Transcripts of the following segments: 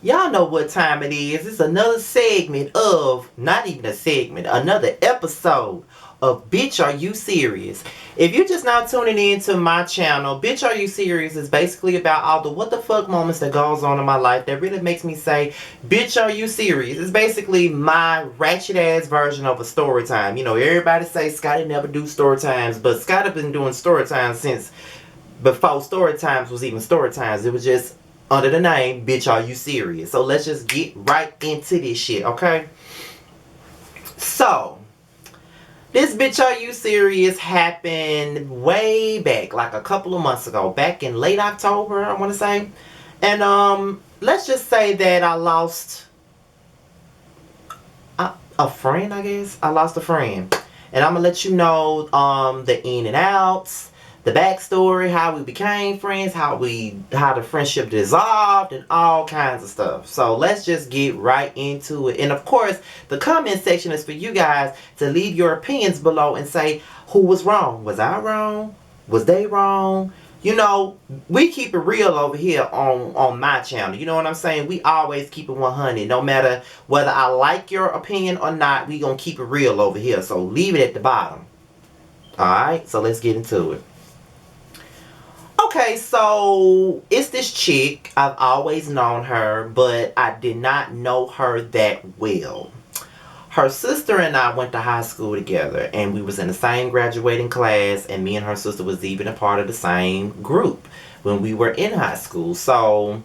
Y'all know what time it is. It's another segment of, not even a segment, another episode of Bitch Are You Serious? If you're just now tuning in to my channel, Bitch Are You Serious is basically about all the what the fuck moments that goes on in my life that really makes me say, Bitch Are You Serious? It's basically my ratchet ass version of a story time. You know, everybody say Scotty never do story times, but Scotty been doing story times since before story times was even story times. It was just under the name Bitch Are You Serious? So let's just get right into this shit, okay? So this Bitch Are You Serious happened way back, like a couple of months ago, back in late October, I want to say. And let's just say that I lost a friend, I guess. I lost a friend. And I'm gonna let you know the in and outs, the backstory, how we became friends, how the friendship dissolved, and all kinds of stuff. So let's just get right into it. And of course, the comment section is for you guys to leave your opinions below and say who was wrong. Was I wrong? Was they wrong? You know, we keep it real over here on my channel. You know what I'm saying? We always keep it 100. No matter whether I like your opinion or not, we gonna keep it real over here. So leave it at the bottom. Alright, so let's get into it. Okay, so it's this chick. I've always known her, but I did not know her that well. Her sister and I went to high school together, and we was in the same graduating class, and me and her sister was even a part of the same group when we were in high school. So,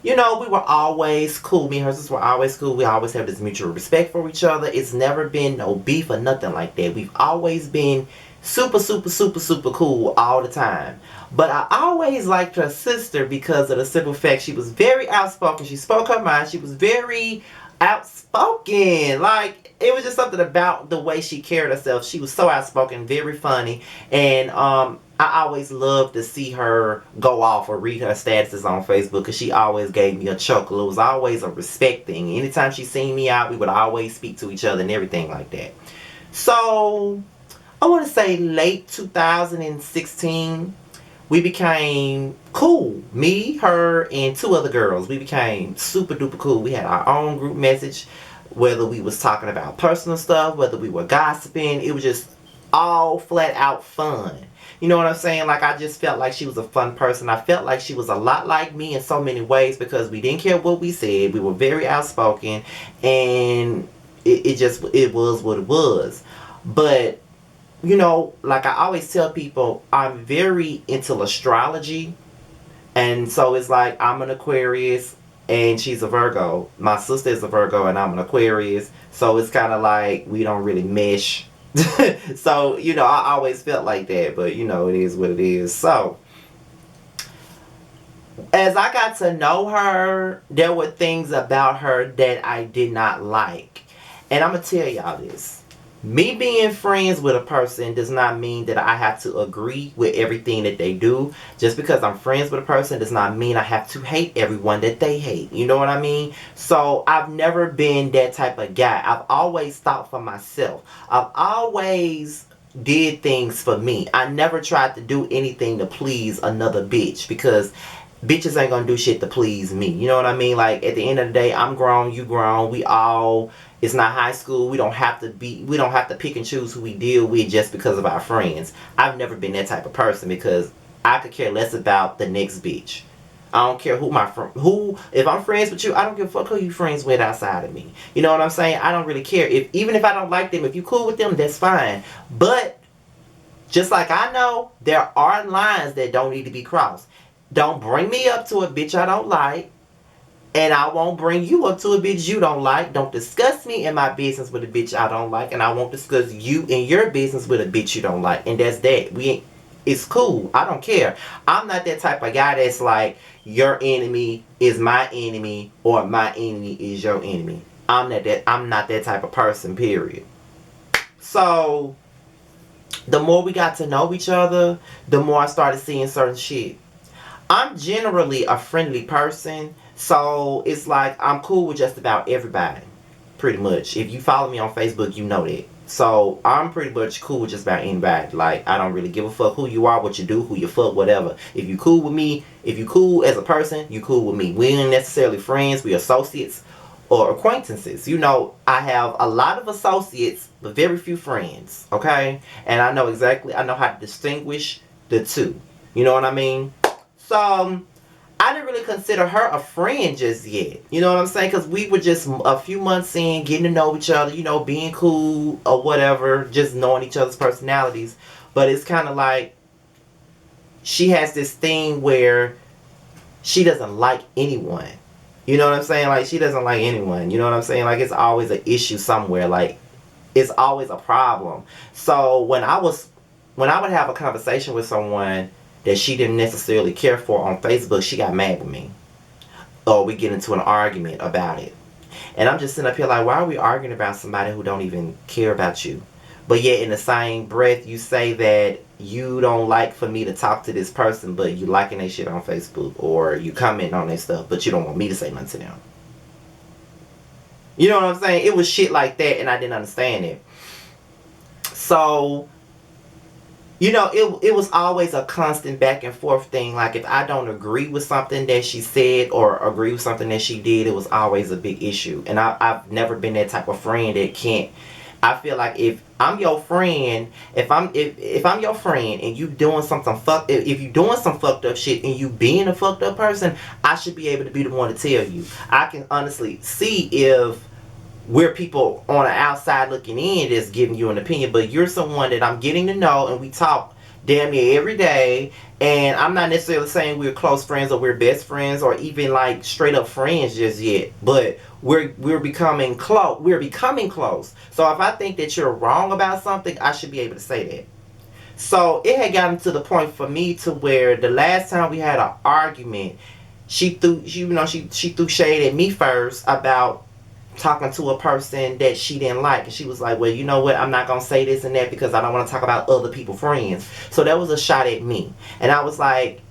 you know, we were always cool. Me and her sister were always cool. We always have this mutual respect for each other. It's never been no beef or nothing like that. We've always been super, super, super, super cool all the time. But I always liked her sister because of the simple fact she was very outspoken. She spoke her mind. She was very outspoken. Like, it was just something about the way she carried herself. She was so outspoken, very funny, and I always loved to see her go off or read her statuses on Facebook because she always gave me a chuckle. It was always a respect thing. Anytime she seen me out, we would always speak to each other and everything like that. So I want to say late 2016, we became cool. Me, her, and two other girls. We became super duper cool. We had our own group message, whether we was talking about personal stuff, whether we were gossiping. It was just all flat out fun. You know what I'm saying? Like, I just felt like she was a fun person. I felt like she was a lot like me in so many ways because we didn't care what we said. We were very outspoken, and it was what it was. But you know, like I always tell people, I'm very into astrology. And so it's like I'm an Aquarius and she's a Virgo. My sister is a Virgo and I'm an Aquarius. So it's kind of like we don't really mesh. So, you know, I always felt like that. But, you know, it is what it is. So, as I got to know her, there were things about her that I did not like. And I'm going to tell y'all this. Me being friends with a person does not mean that I have to agree with everything that they do. Just because I'm friends with a person does not mean I have to hate everyone that they hate. You know what I mean? So I've never been that type of guy. I've always thought for myself. I've always did things for me. I never tried to do anything to please another bitch because bitches ain't gonna do shit to please me. You know what I mean? Like, at the end of the day, I'm grown, you grown, we all, it's not high school. We don't have to pick and choose who we deal with just because of our friends. I've never been that type of person because I could care less about the next bitch. I don't care if I'm friends with you, I don't give a fuck who you friends with outside of me. You know what I'm saying? I don't really care. Even if I don't like them, if you cool with them, that's fine. But just like I know, there are lines that don't need to be crossed. Don't bring me up to a bitch I don't like. And I won't bring you up to a bitch you don't like. Don't discuss me in my business with a bitch I don't like. And I won't discuss you in your business with a bitch you don't like. And that's that. It's cool. I don't care. I'm not that type of guy that's like, your enemy is my enemy or my enemy is your enemy. I'm not that type of person, period. So the more we got to know each other, the more I started seeing certain shit. I'm generally a friendly person, so it's like I'm cool with just about everybody, pretty much. If you follow me on Facebook, you know that. So I'm pretty much cool with just about anybody. Like, I don't really give a fuck who you are, what you do, who you fuck, whatever. If you cool with me, if you cool as a person, you cool with me. We ain't necessarily friends, we associates or acquaintances. You know, I have a lot of associates, but very few friends. Okay? And I know how to distinguish the two. You know what I mean? So I didn't really consider her a friend just yet. You know what I'm saying? Because we were just a few months in, getting to know each other, you know, being cool or whatever, just knowing each other's personalities. But it's kind of like she has this thing where she doesn't like anyone. You know what I'm saying? Like, she doesn't like anyone. You know what I'm saying? Like, it's always an issue somewhere. Like, it's always a problem. So when I would have a conversation with someone that she didn't necessarily care for on Facebook, she got mad with me. Or we get into an argument about it. And I'm just sitting up here like, why are we arguing about somebody who don't even care about you? But yet in the same breath, you say that you don't like for me to talk to this person, but you liking their shit on Facebook, or you comment on their stuff, but you don't want me to say nothing to them. You know what I'm saying? It was shit like that, and I didn't understand it. So, you know, it was always a constant back and forth thing. Like, if I don't agree with something that she said or agree with something that she did, it was always a big issue. And I've never been that type of friend that can't. I feel like if I'm your friend, if I'm your friend and you doing something if you doing some fucked up shit and you being a fucked up person, I should be able to be the one to tell you. I can honestly see if we're people on the outside looking in that's giving you an opinion, but you're someone that I'm getting to know, and we talk damn near every day. And I'm not necessarily saying we're close friends or we're best friends or even like straight up friends just yet, but we're becoming close. We're becoming close. So if I think that you're wrong about something, I should be able to say that. So it had gotten to the point for me to where the last time we had an argument, she threw shade at me first about talking to a person that she didn't like, and she was like, well, you know what, I'm not gonna say this and that because I don't want to talk about other people's friends. So that was a shot at me, and I was like,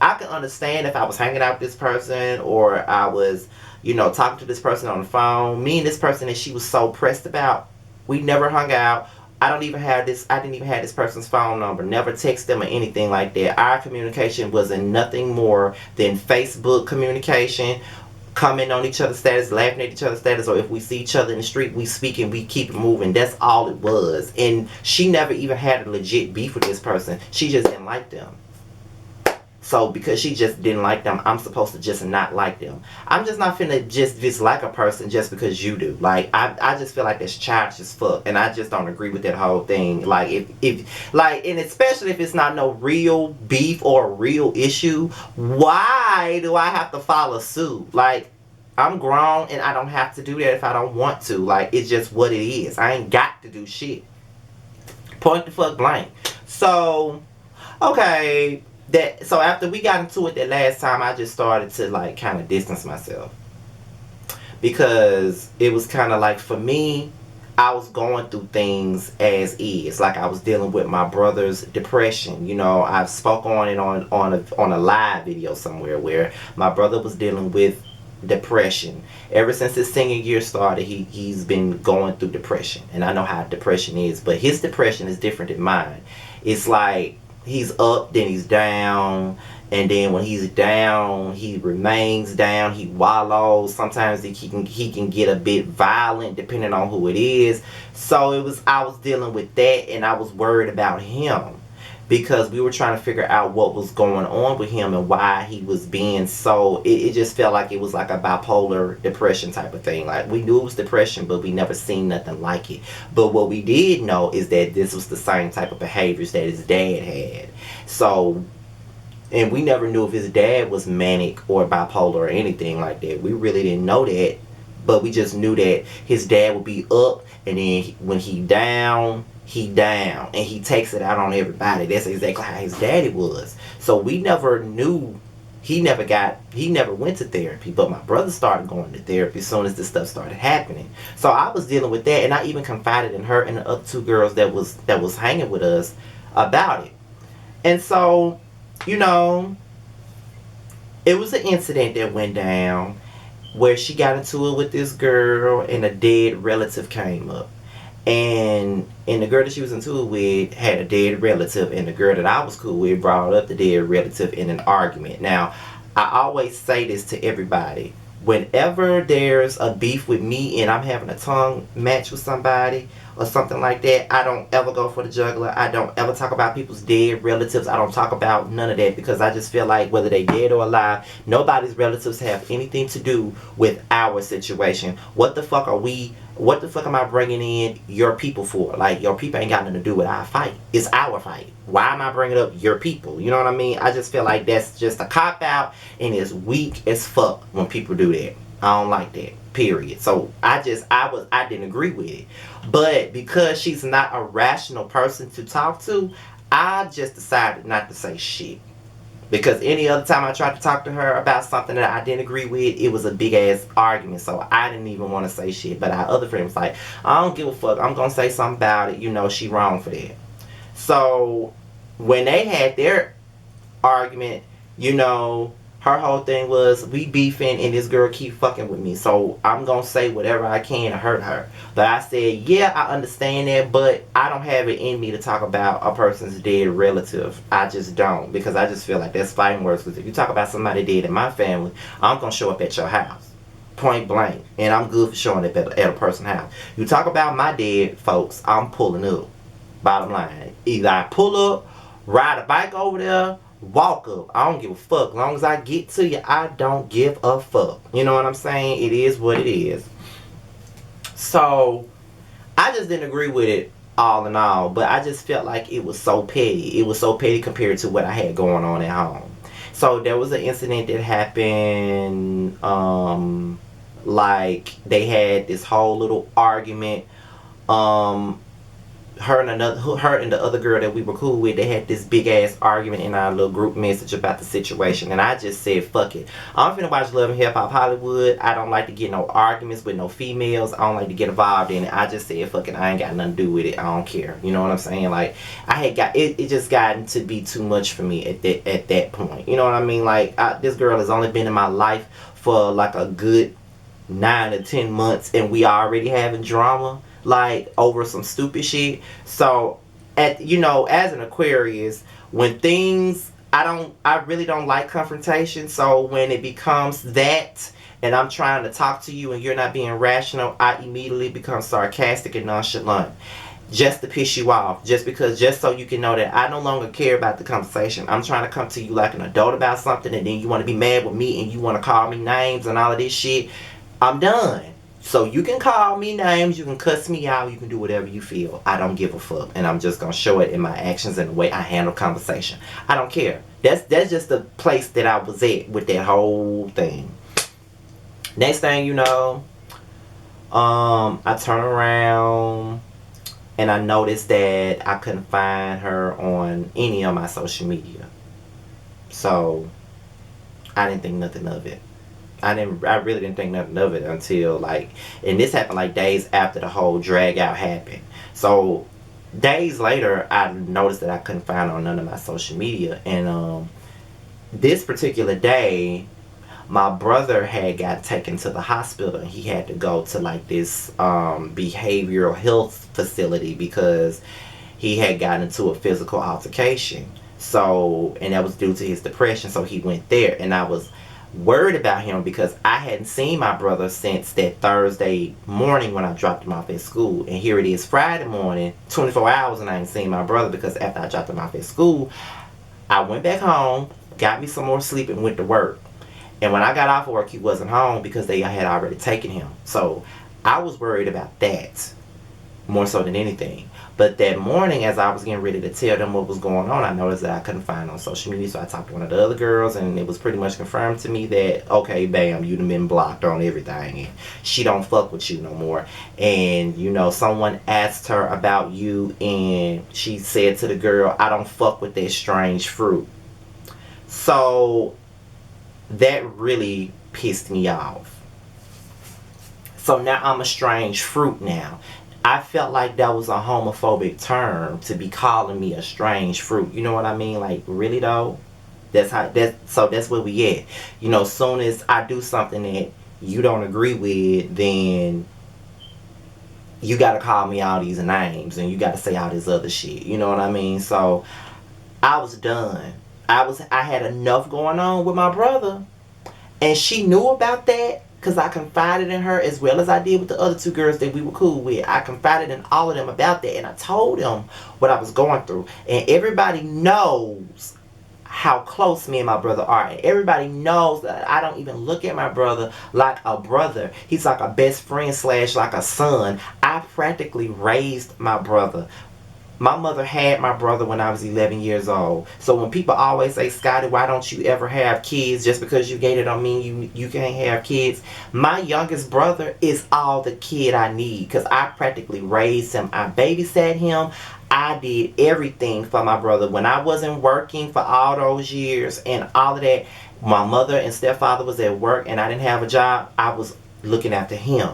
I can understand if I was hanging out with this person, or I was, you know, talking to this person on the phone. Me and this person that she was so pressed about, we never hung out. I didn't even have this person's phone number, never text them or anything like that. Our communication was in nothing more than Facebook communication, comment on each other's status, laughing at each other's status, or if we see each other in the street, we speak and we keep it moving. That's all it was. And she never even had a legit beef with this person. She just didn't like them. So because she just didn't like them, I'm supposed to just not like them. I'm just not finna just dislike a person just because you do. Like, I just feel like that's childish as fuck, and I just don't agree with that whole thing. Like, if like, and especially if it's not no real beef or a real issue, why do I have to follow suit? Like, I'm grown and I don't have to do that if I don't want to. Like, it's just what it is. I ain't got to do shit. Point the fuck blank. So, okay. So after we got into it that last time, I just started to like kind of distance myself, because it was kind of like, for me, I was going through things as is. Like, I was dealing with my brother's depression. You know, I've spoke on it on a live video somewhere where my brother was dealing with depression. Ever since his senior year started, he's been going through depression, and I know how depression is, but his depression is different than mine. It's like he's up, then he's down, and then when he's down, he remains down. He wallows. Sometimes he can get a bit violent depending on who it is. So I was dealing with that, and I was worried about him, because we were trying to figure out what was going on with him and why he was being so. It just felt like it was like a bipolar depression type of thing. Like, we knew it was depression, but we never seen nothing like it. But what we did know is that this was the same type of behaviors that his dad had. So, and we never knew if his dad was manic or bipolar or anything like that. We really didn't know that, but we just knew that his dad would be up, and then when he down, and he takes it out on everybody. That's exactly how his daddy was. So we never knew. He never went to therapy, but my brother started going to therapy as soon as this stuff started happening. So I was dealing with that, and I even confided in her and the other two girls that was hanging with us about it. And so, you know, it was an incident that went down where she got into it with this girl, and a dead relative came up. And the girl that she was into it with had a dead relative, and the girl that I was cool with brought up the dead relative in an argument. Now, I always say this to everybody. Whenever there's a beef with me and I'm having a tongue match with somebody or something like that, I don't ever go for the juggler. I don't ever talk about people's dead relatives. I don't talk about none of that, because I just feel like whether they dead or alive, nobody's relatives have anything to do with our situation. What the fuck am I bringing in your people for? Like, your people ain't got nothing to do with our fight. It's our fight. Why am I bringing up your people? You know what I mean? I just feel like that's just a cop out, and it's weak as fuck when people do that. I don't like that. Period. So I didn't agree with it. But because she's not a rational person to talk to, I just decided not to say shit. Because any other time I tried to talk to her about something that I didn't agree with, it was a big ass argument. So I didn't even want to say shit. But our other friend was like, I don't give a fuck. I'm going to say something about it. You know, she wrong for that. So when they had their argument, you know, her whole thing was, we beefing and this girl keep fucking with me, so I'm gonna say whatever I can to hurt her. But I said, yeah, I understand that, but I don't have it in me to talk about a person's dead relative. I just don't, because I just feel like that's fighting words. Because if you talk about somebody dead in my family, I'm gonna show up at your house, point blank, and I'm good for showing up at a person's house. You talk about my dead folks, I'm pulling up. Bottom line, either I pull up, ride a bike over there, walk up. I don't give a fuck. As long as I get to you, I don't give a fuck. You know what I'm saying? It is what it is. So I just didn't agree with it all in all, but I just felt like it was so petty. It was so petty compared to what I had going on at home. So there was an incident that happened, like they had this whole little argument. Her and the other girl that we were cool with, they had this big ass argument in our little group message about the situation, and I just said, fuck it. I'm finna watch Love and Hip Hop Hollywood. I don't like to get no arguments with no females. I don't like to get involved in it. I just said, fuck it. I ain't got nothing to do with it. I don't care. You know what I'm saying? Like, I had got it. It just gotten to be too much for me at that point. You know what I mean? Like, this girl has only been in my life for like a good 9 to 10 months, and we already having drama, like, over some stupid shit. So, as an Aquarius, when things, I really don't like confrontation. So when it becomes that, and I'm trying to talk to you and you're not being rational, I immediately become sarcastic and nonchalant, just to piss you off, just so you can know that I no longer care about the conversation. I'm trying to come to you like an adult about something, and then you want to be mad with me and you want to call me names and all of this shit. I'm done. So you can call me names, you can cuss me out, you can do whatever you feel. I don't give a fuck, and I'm just gonna show it in my actions and the way I handle conversation. I don't care. That's just the place that I was at with that whole thing. Next thing you know, I turn around and I noticed that I couldn't find her on any of my social media. So I didn't think nothing of it. I really didn't think nothing of it until, like, and this happened like days after the whole drag out happened. So days later, I noticed that I couldn't find her on none of my social media. And this particular day, my brother had got taken to the hospital, and he had to go to like this behavioral health facility because he had gotten into a physical altercation. So, and that was due to his depression. So he went there, and I was worried about him because I hadn't seen my brother since that Thursday morning when I dropped him off at school. And here it is Friday morning, 24 hours, and I ain't seen my brother because after I dropped him off at school, I went back home, got me some more sleep, and went to work. And when I got off of work, he wasn't home because they had already taken him. So I was worried about that more so than anything. But that morning, as I was getting ready to tell them what was going on, I noticed that I couldn't find on social media. So I talked to one of the other girls, and it was pretty much confirmed to me that, okay, bam, you done been blocked on everything, and she don't fuck with you no more. And, someone asked her about you, and she said to the girl, I don't fuck with that strange fruit. So that really pissed me off. So now I'm a strange fruit now. I felt like that was a homophobic term to be calling me a strange fruit. You know what I mean? Like, really though? That's where we at. Soon as I do something that you don't agree with, then you gotta call me all these names and you gotta say all this other shit. You know what I mean? So I was done. I had enough going on with my brother, and she knew about that because I confided in her as well as I did with the other two girls that we were cool with. I confided in all of them about that, and I told them what I was going through. And everybody knows how close me and my brother are. And everybody knows that I don't even look at my brother like a brother. He's like a best friend slash like a son. I practically raised my brother. My mother had my brother when I was 11 years old. So when people always say, Scotty, why don't you ever have kids? Just because you gay, it don't mean you can't have kids. My youngest brother is all the kid I need because I practically raised him. I babysat him. I did everything for my brother. When I wasn't working for all those years and all of that, my mother and stepfather was at work and I didn't have a job, I was looking after him.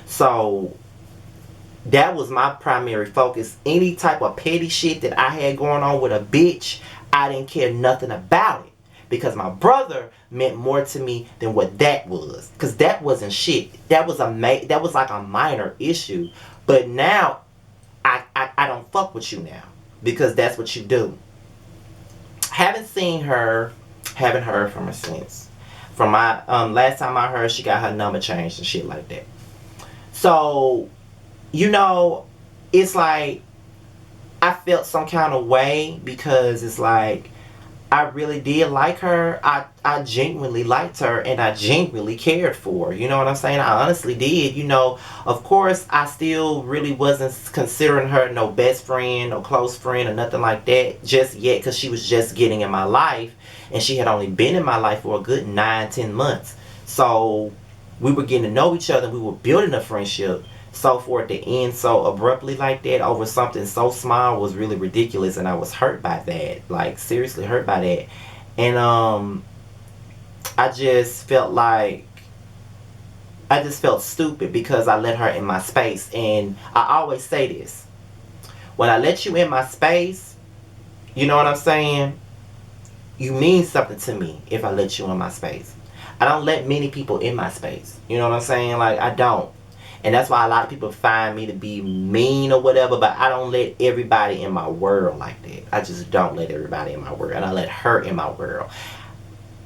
So that was my primary focus. Any type of petty shit that I had going on with a bitch, I didn't care nothing about it. Because my brother meant more to me than what that was. Because that wasn't shit. That was like a minor issue. But now, I don't fuck with you now. Because that's what you do. Haven't seen her. Haven't heard from her since. From my last time I heard, she got her number changed and shit like that. So, you know, it's like I felt some kind of way because it's like I really did like her. I genuinely liked her and I genuinely cared for her. You know what I'm saying? I honestly did. You know, of course, I still really wasn't considering her no best friend, no close friend or nothing like that just yet because she was just getting in my life and she had only been in my life for a good 9-10 months. So we were getting to know each other. We were building a friendship. So for it to end so abruptly like that over something so small was really ridiculous, and I was hurt by that, like seriously hurt by that. And I just felt like I just felt stupid because I let her in my space. And I always say this, when I let you in my space, you know what I'm saying, you mean something to me. If I let you in my space, I don't let many people in my space, you know what I'm saying, like I don't. And that's why a lot of people find me to be mean or whatever, but I don't let everybody in my world like that. I just don't let everybody in my world. And I let her in my world.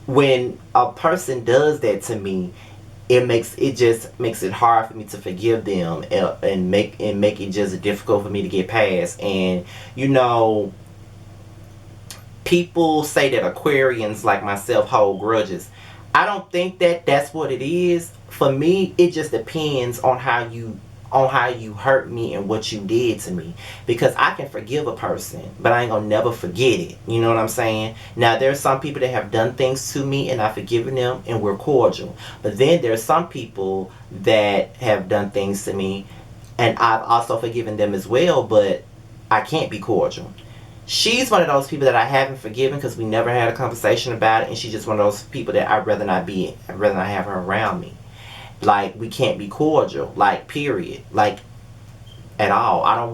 When a person does that to me, it just makes it hard for me to forgive them and make it just difficult for me to get past. And you know, people say that Aquarians like myself hold grudges. I don't think that that's what it is. For me, it just depends on how you hurt me and what you did to me. Because I can forgive a person, but I ain't gonna never forget it. You know what I'm saying? Now, there's some people that have done things to me and I've forgiven them and we're cordial. But then there's some people that have done things to me and I've also forgiven them as well, but I can't be cordial. She's one of those people that I haven't forgiven because we never had a conversation about it, and she's just one of those people that I'd rather not have her around me. Like, we can't be cordial, like, period, like, at all. I don't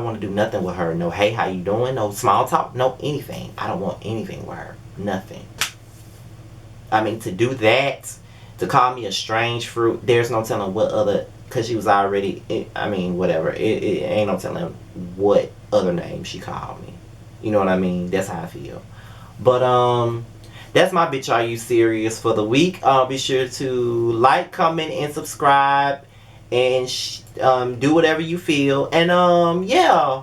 want to do nothing with her. No, hey, how you doing? No small talk, no anything. I don't want anything with her, nothing. I mean, to do that, to call me a strange fruit, there's no telling what other, because she was already, I mean, whatever, it ain't no telling what other name she called me. You know what I mean? That's how I feel. But that's my bitch Are You Serious for the week. Be sure to like, comment, and subscribe, and do whatever you feel. And yeah,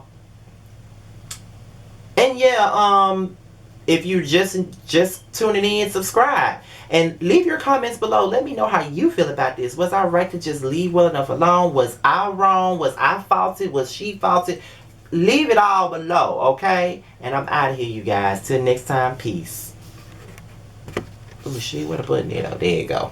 if you just tuning in, subscribe and leave your comments below. Let me know how you feel about this. Was I right to just leave well enough alone? Was I wrong? Was I faulted? Was she faulted? Leave it all below, okay? And I'm out of here, you guys. Till next time, peace. Oh shit, where the button at? Oh, there you go.